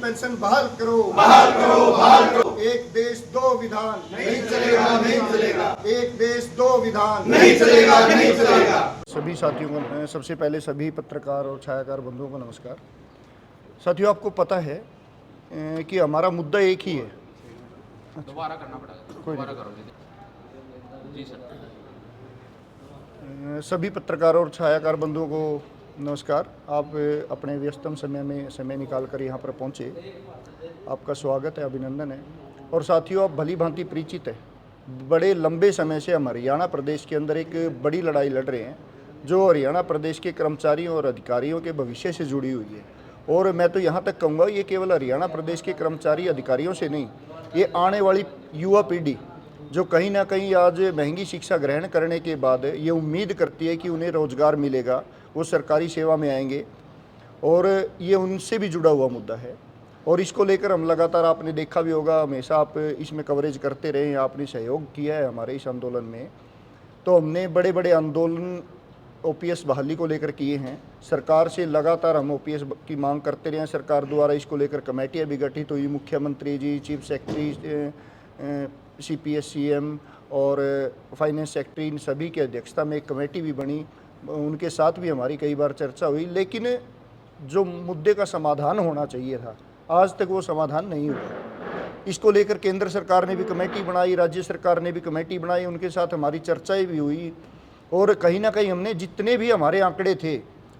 Pension बहाल करो, बहाल करो, बहाल करो। एक देश दो विधान नहीं चलेगा, नहीं चलेगा, एक देश दो विधान नहीं चलेगा, नहीं चलेगा। सभी साथियों को सबसे पहले सभी पत्रकार और छायाकार बंधुओं को नमस्कार। साथियों, आपको पता है कि हमारा मुद्दा एक ही है। दोबारा करना पड़ेगा, दोबारा करो जी सर। सभी पत्रकारों और छायाकार बंधुओं को नमस्कार। आप अपने व्यस्तम समय में समय निकाल कर यहाँ पर पहुँचे, आपका स्वागत है, अभिनंदन है। और साथियों, आप भली भांति परिचित है, बड़े लंबे समय से हम हरियाणा प्रदेश के अंदर एक बड़ी लड़ाई लड़ रहे हैं जो हरियाणा प्रदेश के कर्मचारियों और अधिकारियों के भविष्य से जुड़ी हुई है। और मैं तो यहाँ तक कहूँगा, ये केवल हरियाणा प्रदेश के कर्मचारी अधिकारियों से नहीं, ये आने वाली युवा पीढ़ी जो कहीं ना कहीं आज महंगी शिक्षा ग्रहण करने के बाद ये उम्मीद करती है कि उन्हें रोज़गार मिलेगा, वो सरकारी सेवा में आएंगे, और ये उनसे भी जुड़ा हुआ मुद्दा है। और इसको लेकर हम लगातार, आपने देखा भी होगा, हमेशा आप इसमें कवरेज करते रहे हैं, आपने सहयोग किया है हमारे इस आंदोलन में। तो हमने बड़े बड़े आंदोलन ओपीएस बहाली को लेकर किए हैं। सरकार से लगातार हम ओपीएस की मांग करते रहे हैं। सरकार द्वारा इसको लेकर कमेटियाँ भी गठित हुई, मुख्यमंत्री जी, चीफ सेक्रेटरी, सीपीएस, सीएम और फाइनेंस सेक्रेटरी, इन सभी की अध्यक्षता में एक कमेटी भी बनी, उनके साथ भी हमारी कई बार चर्चा हुई। लेकिन जो मुद्दे का समाधान होना चाहिए था, आज तक वो समाधान नहीं हुआ। इसको लेकर केंद्र सरकार ने भी कमेटी बनाई, राज्य सरकार ने भी कमेटी बनाई, उनके साथ हमारी चर्चाएं भी हुई। और कहीं ना कहीं हमने जितने भी हमारे आंकड़े थे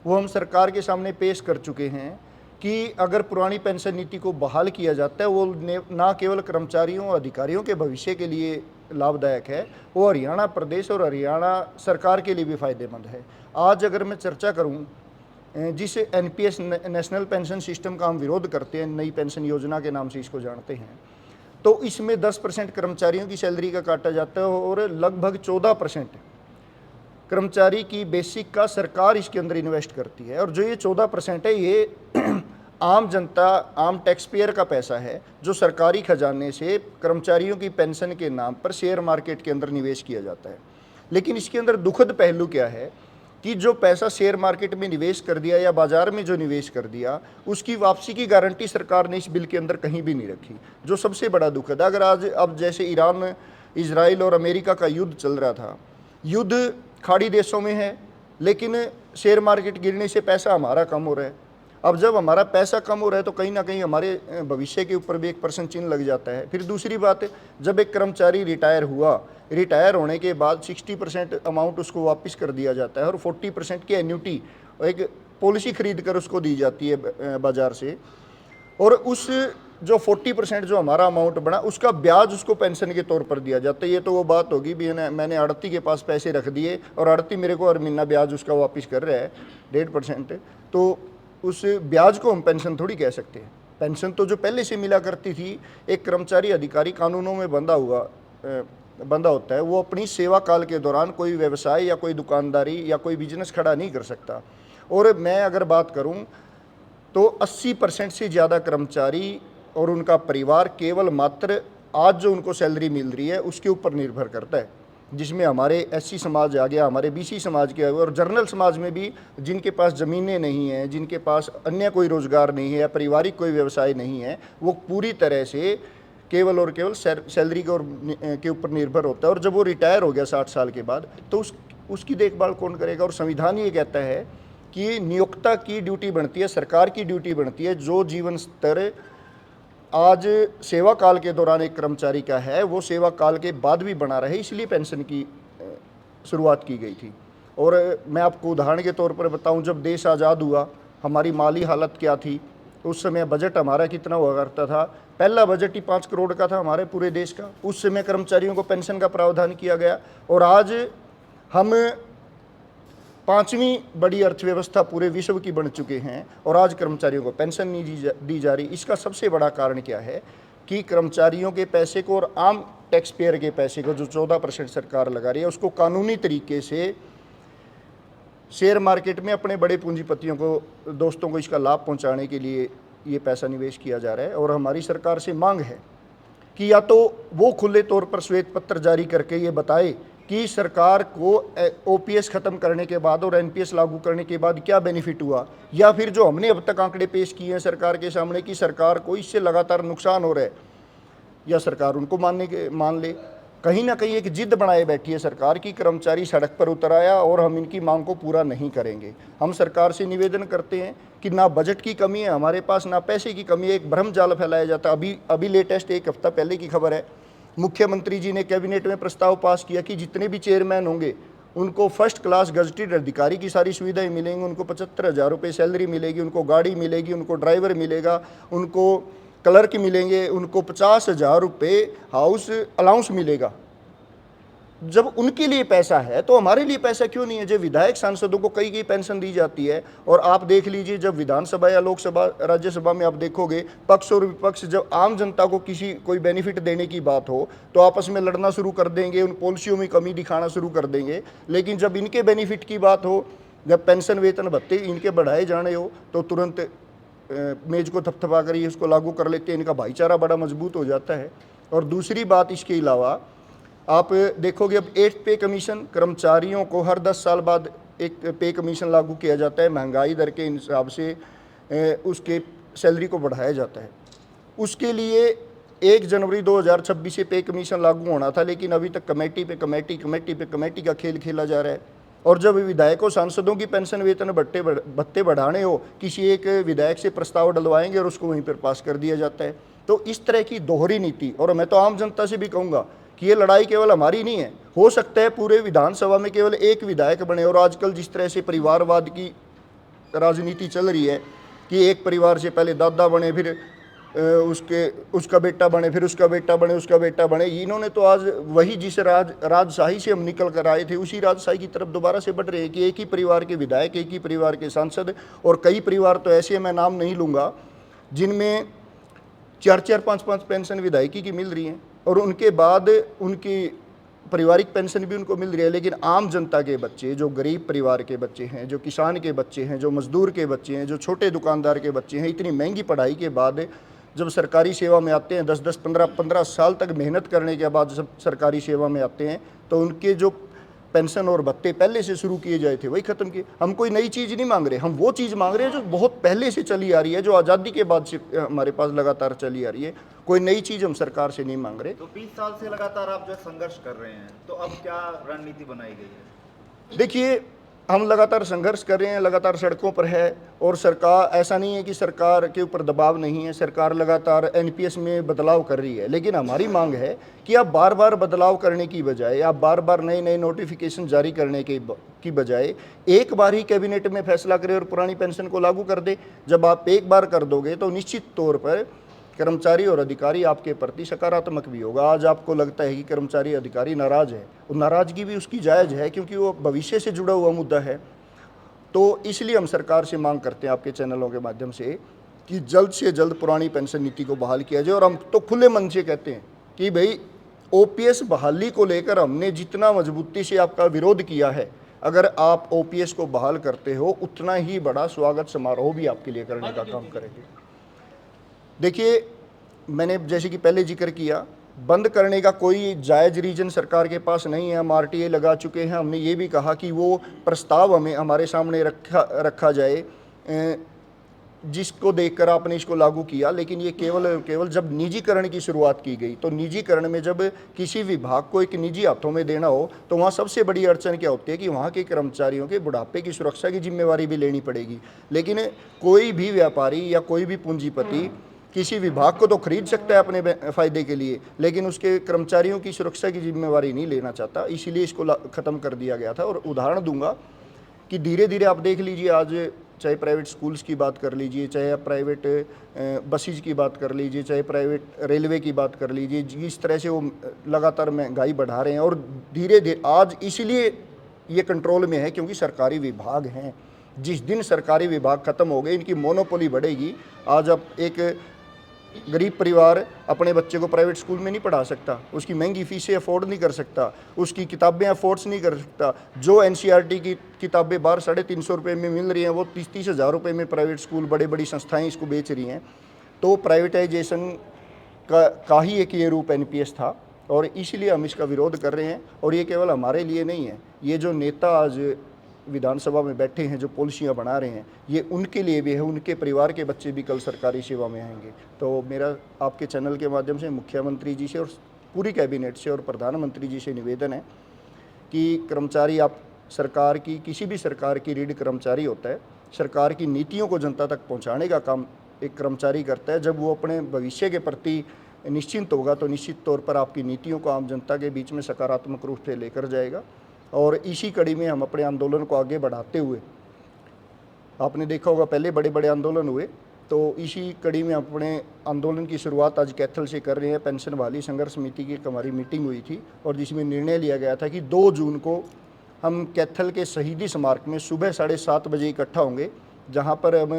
वो हम सरकार के सामने पेश कर चुके हैं कि अगर पुरानी पेंशन नीति को बहाल किया जाता है, वो ना केवल कर्मचारियों और अधिकारियों के भविष्य के लिए लाभदायक है, वो हरियाणा प्रदेश और हरियाणा सरकार के लिए भी फ़ायदेमंद है। आज अगर मैं चर्चा करूं, जिस एनपीएस नेशनल पेंशन सिस्टम का हम विरोध करते हैं, नई पेंशन योजना के नाम से इसको जानते हैं, तो इसमें 10% कर्मचारियों की सैलरी का काटा जाता है और लगभग 14% कर्मचारी की बेसिक का सरकार इसके अंदर इन्वेस्ट करती है। और जो ये 14% है, ये आम जनता, आम टैक्स पेयर का पैसा है जो सरकारी खजाने से कर्मचारियों की पेंशन के नाम पर शेयर मार्केट के अंदर निवेश किया जाता है। लेकिन इसके अंदर दुखद पहलू क्या है कि जो पैसा शेयर मार्केट में निवेश कर दिया या बाजार में जो निवेश कर दिया, उसकी वापसी की गारंटी सरकार ने इस बिल के अंदर कहीं भी नहीं रखी, जो सबसे बड़ा दुखद है। अगर आज अब जैसे ईरान, इजराइल और अमेरिका का युद्ध चल रहा था, युद्ध खाड़ी देशों में है, लेकिन शेयर मार्केट गिरने से पैसा हमारा कम हो रहा है। अब जब हमारा पैसा कम हो रहा है तो कहीं ना कहीं हमारे भविष्य के ऊपर भी एक % चिन्ह लग जाता है। फिर दूसरी बात, जब एक कर्मचारी रिटायर हुआ, रिटायर होने के बाद 60% अमाउंट उसको वापस कर दिया जाता है और 40% की एन्युटी एक पॉलिसी खरीद कर उसको दी जाती है बाजार से, और उस जो 40% जो हमारा अमाउंट बना, उसका ब्याज उसको पेंशन के तौर पर दिया जाता है। ये तो वो बात होगी भी, मैंने आड़ती के पास पैसे रख दिए और आड़ती मेरे को हर महीना ब्याज उसका वापस कर रहा है 1.5%, तो उस ब्याज को हम पेंशन थोड़ी कह सकते हैं। पेंशन तो जो पहले से मिला करती थी, एक कर्मचारी अधिकारी कानूनों में बंधा होता है, वो अपनी सेवा काल के दौरान कोई व्यवसाय या कोई दुकानदारी या कोई बिजनेस खड़ा नहीं कर सकता। और मैं अगर बात करूं तो 80% से ज़्यादा कर्मचारी और उनका परिवार केवल मात्र आज जो उनको सैलरी मिल रही है उसके ऊपर निर्भर करता है, जिसमें हमारे एससी समाज आ गया, हमारे बीसी समाज के आ गए, और जनरल समाज में भी जिनके पास ज़मीनें नहीं हैं, जिनके पास अन्य कोई रोज़गार नहीं है या पारिवारिक कोई व्यवसाय नहीं है, वो पूरी तरह से केवल और केवल सैलरी के ऊपर निर्भर होता है। और जब वो रिटायर हो गया 60 साल के बाद, तो उसकी देखभाल कौन करेगा? और संविधान ये कहता है कि नियोक्ता की ड्यूटी बनती है, सरकार की ड्यूटी बनती है, जो जीवन स्तर आज सेवा काल के दौरान एक कर्मचारी का है, वो सेवा काल के बाद भी बना रहे, इसलिए पेंशन की शुरुआत की गई थी। और मैं आपको उदाहरण के तौर पर बताऊं, जब देश आज़ाद हुआ, हमारी माली हालत क्या थी? उस समय बजट हमारा कितना हुआ करता था? पहला बजट ही 5 करोड़ का था हमारे पूरे देश का। उस समय कर्मचारियों को पेंशन का प्रावधान किया गया, और आज हम 5वीं बड़ी अर्थव्यवस्था पूरे विश्व की बन चुके हैं और आज कर्मचारियों को पेंशन नहीं दी जा रही। इसका सबसे बड़ा कारण क्या है कि कर्मचारियों के पैसे को और आम टैक्स पेयर के पैसे को जो 14% सरकार लगा रही है, उसको कानूनी तरीके से शेयर मार्केट में अपने बड़े पूंजीपतियों को, दोस्तों को इसका लाभ पहुंचाने के लिए ये पैसा निवेश किया जा रहा है। और हमारी सरकार से मांग है कि या तो वो खुले तौर पर श्वेत पत्र जारी करके ये बताए कि सरकार को ओपीएस ख़त्म करने के बाद और एनपीएस लागू करने के बाद क्या बेनिफिट हुआ, या फिर जो हमने अब तक आंकड़े पेश किए हैं सरकार के सामने कि सरकार को इससे लगातार नुकसान हो रहा है, या सरकार उनको मान ले। कहीं ना कहीं एक जिद बनाए बैठी है सरकार की कर्मचारी सड़क पर उतर आया और हम इनकी मांग को पूरा नहीं करेंगे। हम सरकार से निवेदन करते हैं कि ना बजट की कमी है हमारे पास, ना पैसे की कमी है, एक भ्रम जाल फैलाया जाता है। अभी लेटेस्ट एक हफ्ता पहले की खबर है, मुख्यमंत्री जी ने कैबिनेट में प्रस्ताव पास किया कि जितने भी चेयरमैन होंगे उनको फर्स्ट क्लास गजटेड अधिकारी की सारी सुविधाएं मिलेंगी, उनको 75,000 रुपये सैलरी मिलेगी, उनको गाड़ी मिलेगी, उनको ड्राइवर मिलेगा, उनको क्लर्क मिलेंगे, उनको 50,000 रुपये हाउस अलाउंस मिलेगा। जब उनके लिए पैसा है तो हमारे लिए पैसा क्यों नहीं है? जब विधायक सांसदों को कई पेंशन दी जाती है, और आप देख लीजिए जब विधानसभा या लोकसभा राज्यसभा में आप देखोगे पक्ष और विपक्ष जब आम जनता को कोई बेनिफिट देने की बात हो तो आपस में लड़ना शुरू कर देंगे, उन पॉलिसियों में कमी दिखाना शुरू कर देंगे। लेकिन जब इनके बेनिफिट की बात हो, जब पेंशन वेतन भत्ते इनके बढ़ाए जाने हो तो तुरंत मेज को थपथपा कर ये उसको लागू कर लेते हैं। इनका भाईचारा बड़ा मजबूत हो जाता है। और दूसरी बात इसके अलावा आप देखोगे अब 8th पे कमीशन, कर्मचारियों को हर 10 साल बाद एक पे कमीशन लागू किया जाता है, महंगाई दर के हिसाब से उसके सैलरी को बढ़ाया जाता है। उसके लिए 1 जनवरी 2026 से पे कमीशन लागू होना था, लेकिन अभी तक कमेटी का खेल खेला जा रहा है। और जब विधायकों सांसदों की पेंशन वेतन भत्ते बढ़ाने हो, किसी एक विधायक से प्रस्ताव डलवाएंगे और उसको वहीं पर पास कर दिया जाता है। तो इस तरह की दोहरी नीति, और मैं तो आम जनता से भी कहूँगा कि ये लड़ाई केवल हमारी नहीं है, हो सकता है पूरे विधानसभा में केवल एक विधायक बने। और आजकल जिस तरह से परिवारवाद की राजनीति चल रही है कि एक परिवार से पहले दादा बने, फिर उसका बेटा बने, फिर उसका बेटा बने, उसका बेटा बने, इन्होंने तो आज वही जिस राजशाही से हम निकल कर आए थे उसी राजशाही की तरफ दोबारा से बढ़ रहे हैं कि एक ही परिवार के विधायक, एक ही परिवार के सांसद, और कई परिवार तो ऐसे मैं नाम नहीं लूँगा जिनमें 4-4, 5-5 पेंशन विधायकी की मिल रही हैं, और उनके बाद उनकी पारिवारिक पेंशन भी उनको मिल रही है। लेकिन आम जनता के बच्चे, जो गरीब परिवार के बच्चे हैं, जो किसान के बच्चे हैं, जो मजदूर के बच्चे हैं, जो छोटे दुकानदार के बच्चे हैं, इतनी महंगी पढ़ाई के बाद जब सरकारी सेवा में आते हैं, 10-10, 15-15 साल तक मेहनत करने के बाद जब सरकारी सेवा में आते हैं तो उनके जो पेंशन और भत्ते पहले से शुरू किए जाए थे वही ख़त्म किए। हम कोई नई चीज़ नहीं मांग रहे, हम वो चीज़ मांग रहे हैं जो बहुत पहले से चली आ रही है, जो आज़ादी के बाद से हमारे पास लगातार चली आ रही है। कोई नई चीज़ हम सरकार से नहीं मांग रहे। तो 20 साल से लगातार आप जो संघर्ष कर रहे हैं, तो अब क्या रणनीति बनाई गई है? देखिए, हम लगातार संघर्ष कर रहे हैं, लगातार सड़कों पर है, और सरकार, ऐसा नहीं है कि सरकार के ऊपर दबाव नहीं है, सरकार लगातार एनपीएस में बदलाव कर रही है। लेकिन हमारी मांग है कि आप बार बार बदलाव करने की बजाय, आप बार बार नए नए नोटिफिकेशन जारी करने की बजाय एक बार ही कैबिनेट में फैसला करें और पुरानी पेंशन को लागू कर दे। जब आप एक बार कर दोगे तो निश्चित तौर पर कर्मचारी और अधिकारी आपके प्रति सकारात्मक भी होगा। आज आपको लगता है कि कर्मचारी अधिकारी नाराज़ है, और नाराज़गी भी उसकी जायज़ है क्योंकि वो भविष्य से जुड़ा हुआ मुद्दा है। तो इसलिए हम सरकार से मांग करते हैं आपके चैनलों के माध्यम से कि जल्द से जल्द पुरानी पेंशन नीति को बहाल किया जाए। और हम तो खुले मन से कहते हैं कि भाई ओपीएस बहाली को लेकर हमने जितना मजबूती से आपका विरोध किया है, अगर आप ओपीएस को बहाल करते हो उतना ही बड़ा स्वागत समारोह भी आपके लिए करने का काम करेंगे। देखिए, मैंने जैसे कि पहले जिक्र किया, बंद करने का कोई जायज़ रीज़न सरकार के पास नहीं है। हम आरटीए लगा चुके हैं। हमने ये भी कहा कि वो प्रस्ताव हमारे सामने रखा जाए जिसको देखकर आपने इसको लागू किया। लेकिन ये केवल जब निजीकरण की शुरुआत की गई, तो निजीकरण में जब किसी विभाग को एक निजी हाथों में देना हो तो वहाँ सबसे बड़ी अड़चन क्या होती है कि वहाँ के कर्मचारियों के बुढ़ापे की सुरक्षा की जिम्मेवारी भी लेनी पड़ेगी। लेकिन कोई भी व्यापारी या कोई भी पूंजीपति किसी विभाग को तो खरीद सकता है अपने फ़ायदे के लिए, लेकिन उसके कर्मचारियों की सुरक्षा की जिम्मेवारी नहीं लेना चाहता। इसीलिए इसको ख़त्म कर दिया गया था। और उदाहरण दूंगा कि धीरे धीरे आप देख लीजिए, आज चाहे प्राइवेट स्कूल्स की बात कर लीजिए, चाहे आप प्राइवेट बसेज की बात कर लीजिए, चाहे प्राइवेट रेलवे की बात कर लीजिए, जिस तरह से वो लगातार महंगाई बढ़ा रहे हैं। और धीरे धीरे आज इसलिए ये कंट्रोल में है क्योंकि सरकारी विभाग हैं। जिस दिन सरकारी विभाग ख़त्म हो गए, इनकी मोनोपोली बढ़ेगी। आज आप एक गरीब परिवार अपने बच्चे को प्राइवेट स्कूल में नहीं पढ़ा सकता, उसकी महंगी फीसें अफोर्ड नहीं कर सकता, उसकी किताबें अफोर्ड्स नहीं कर सकता। जो एनसीईआरटी की किताबें बाहर 350 रुपये में मिल रही हैं, वो 30-30 हज़ार रुपये में प्राइवेट स्कूल, बड़ी संस्थाएं इसको बेच रही हैं। तो प्राइवेटाइजेशन का ही एक ये रूप एनपीएस था। और इसीलिए हम इसका विरोध कर रहे हैं। और ये केवल हमारे लिए नहीं है, ये जो नेता आज विधानसभा में बैठे हैं, जो पॉलिसियाँ बना रहे हैं, ये उनके लिए भी है, उनके परिवार के बच्चे भी कल सरकारी सेवा में आएंगे। तो मेरा आपके चैनल के माध्यम से मुख्यमंत्री जी से और पूरी कैबिनेट से और प्रधानमंत्री जी से निवेदन है कि कर्मचारी, आप सरकार की, किसी भी सरकार की रीढ़ कर्मचारी होता है। सरकार की नीतियों को जनता तक पहुंचाने का काम एक कर्मचारी करता है। जब वो अपने भविष्य के प्रति निश्चिंत होगा तो निश्चित तौर पर आपकी नीतियों को आम जनता के बीच में सकारात्मक रूप से लेकर जाएगा। और इसी कड़ी में हम अपने आंदोलन को आगे बढ़ाते हुए, आपने देखा होगा पहले बड़े बड़े आंदोलन हुए, तो इसी कड़ी में अपने आंदोलन की शुरुआत आज कैथल से कर रहे हैं। पेंशन बहाली संघर्ष समिति की एक हमारी मीटिंग हुई थी और जिसमें निर्णय लिया गया था कि 2 जून को हम कैथल के शहीदी स्मारक में सुबह 7:30 बजे इकट्ठा होंगे, जहां पर हम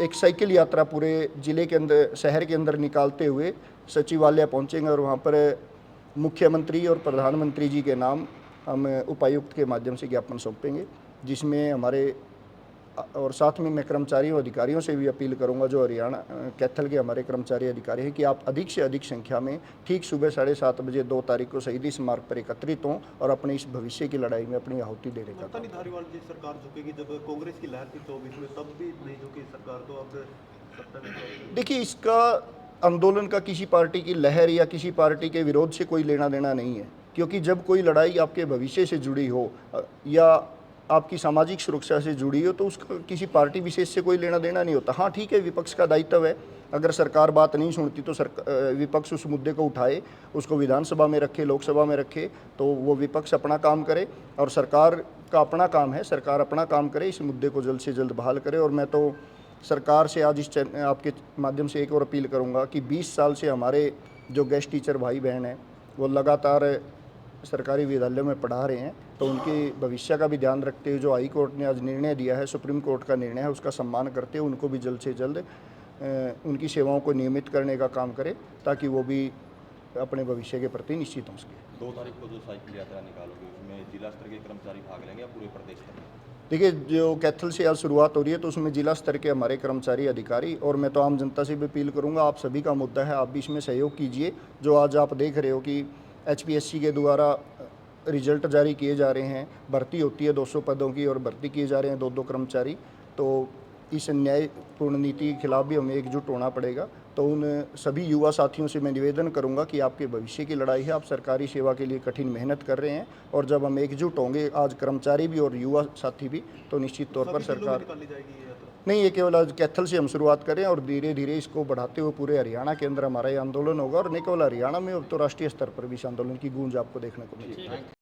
एक साइकिल यात्रा पूरे ज़िले के अंदर, शहर के अंदर निकालते हुए सचिवालय पहुंचेंगे और वहां पर मुख्यमंत्री और प्रधानमंत्री जी के नाम हम उपायुक्त के माध्यम से ज्ञापन सौंपेंगे, जिसमें हमारे, और साथ में मैं कर्मचारियों अधिकारियों से भी अपील करूंगा, जो हरियाणा कैथल के हमारे कर्मचारी अधिकारी हैं, कि आप अधिक से अधिक संख्या में ठीक सुबह 7:30 बजे 2 तारीख को शहीदी स्मारक पर एकत्रित हों और अपने इस भविष्य की लड़ाई में अपनी आहुति देने का। ममता धारीवाल जी सरकार झुकेगी, जब कांग्रेस की लहर थी 24 में तब भी नहीं झुकी सरकार, तो अब सत्ता में तो- देखिए, इसका आंदोलन का किसी पार्टी की लहर या किसी पार्टी के विरोध से कोई लेना देना नहीं है, क्योंकि जब कोई लड़ाई आपके भविष्य से जुड़ी हो या आपकी सामाजिक सुरक्षा से जुड़ी हो तो उसका किसी पार्टी विशेष से कोई लेना देना नहीं होता। हाँ ठीक है, विपक्ष का दायित्व है, अगर सरकार बात नहीं सुनती तो विपक्ष उस मुद्दे को उठाए, उसको विधानसभा में रखे, लोकसभा में रखे, तो वो विपक्ष अपना काम करे और सरकार का अपना काम है, सरकार अपना काम करे, इस मुद्दे को जल्द से जल्द बहाल करे। और मैं तो सरकार से आज इस आपके माध्यम से एक और अपील करूँगा कि 20 साल से हमारे जो गेस्ट टीचर भाई बहन हैं वो लगातार सरकारी विद्यालयों में पढ़ा रहे हैं, तो उनके भविष्य का भी ध्यान रखते हुए जो हाई कोर्ट ने आज निर्णय दिया है, सुप्रीम कोर्ट का निर्णय है, उसका सम्मान करते हुए उनको भी जल्द से जल्द उनकी सेवाओं को नियमित करने का काम करे, ताकि वो भी अपने भविष्य के प्रति निश्चित हो सके। 2 तारीख को जो साइकिल यात्रा निकालोगे उसमें जिला स्तर के कर्मचारी भाग लेंगे या पूरे प्रदेश स्तर में? देखिए, जो कैथल से आज शुरुआत हो रही है तो उसमें जिला स्तर के हमारे कर्मचारी अधिकारी, और मैं तो आम जनता से भी अपील करूंगा, आप सभी का मुद्दा है, आप भी इसमें सहयोग कीजिए। जो आज आप देख रहे हो कि HPSC के द्वारा रिजल्ट जारी किए जा रहे हैं, भर्ती होती है 200 पदों की और भर्ती किए जा रहे हैं 2-2 कर्मचारी, तो इस न्यायपूर्ण नीति के खिलाफ भी हमें एकजुट होना पड़ेगा। तो उन सभी युवा साथियों से मैं निवेदन करूंगा कि आपके भविष्य की लड़ाई है, आप सरकारी सेवा के लिए कठिन मेहनत कर रहे हैं, और जब हम एकजुट होंगे, आज कर्मचारी भी और युवा साथी भी, तो निश्चित तौर पर सरकार निकाली जाएगी ये यात्रा। नहीं, ये केवल आज कैथल से हम शुरुआत करें और धीरे धीरे इसको बढ़ाते हुए पूरे हरियाणा के अंदर हमारा ये आंदोलन होगा, और नहीं केवल हरियाणा में, अब तो राष्ट्रीय स्तर पर भी इस आंदोलन की गूंज आपको देखने को मिलेगी।